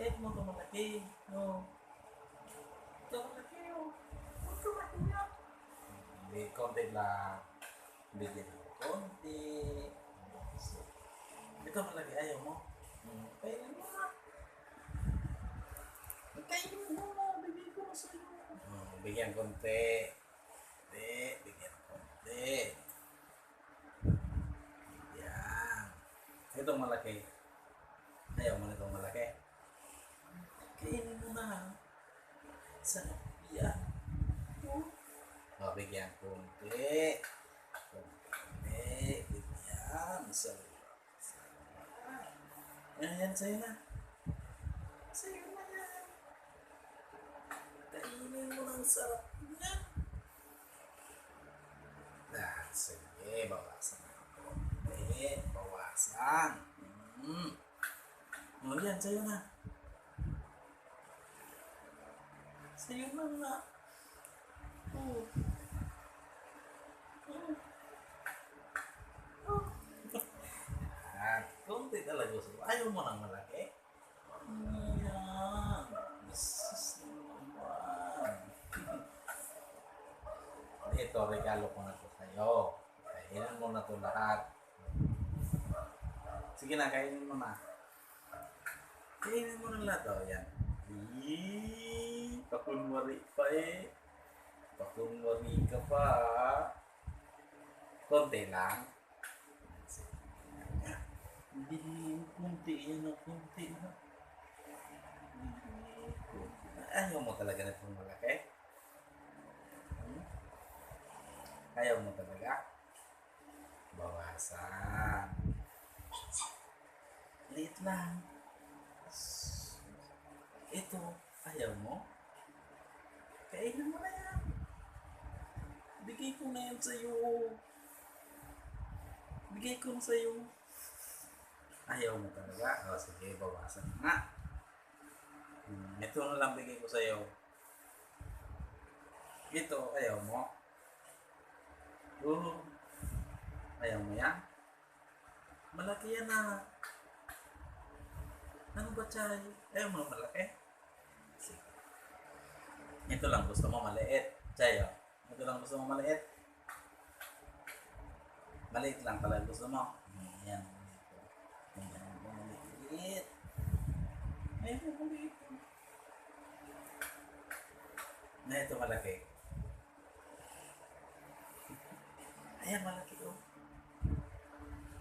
Kahit mo ito malaki. No. Ito malaki oh. Ito malaki yan. Hindi, konti lang. Bigyan mo. Konti. Ito malaki. Ayaw mo? Kainin mo na. Kainin mo na. Bigyan ko na sa'yo. Bigyan konti. Hindi. Bigyan konti. Yan. Ito malaki. Ayaw mo na itong malaki. Kainin mo na. Sarap yan. Bigyan konti. Konti. Bigyan. Sarap. Yan, sa'yo na. Sa'yo na yan. Kainin mo ng sarap yan. Sige, bawasan na konti. Bawasan. Yan, sa'yo na. Sa'yo na nga. Konti talaga gusto. Ayaw mo ng malaki? Yan. Sus naman. Ito, regalo ko na ito sa'yo. Kainin mo na ito lahat. Sige na, kainin mo na. Kainin mo na lahat. O, yan. Pakunwari pa eh. Pakunwari ka pa. Konti lang. Hindi, kunti yan o, kunti na. Ayaw mo talaga na itong malaki? Ayaw mo talaga? Bawasan. Liit lang. Ito, ayaw mo? Kainin mo na yan. Bigay ko na yan sa'yo. Bigay ko na sa'yo. Ayaw mo talaga? O, sige, bawasan na. Ito na lang bigay ko sa'yo. Ito, ayaw mo? Ayaw mo yan? Malaki yan na. Ano ba, Chay? Ayaw mo malaki? Sige. Ito lang gusto mo maliit. Chay, o. Ito lang gusto mo maliit. Maliit lang talaga gusto mo. Yan.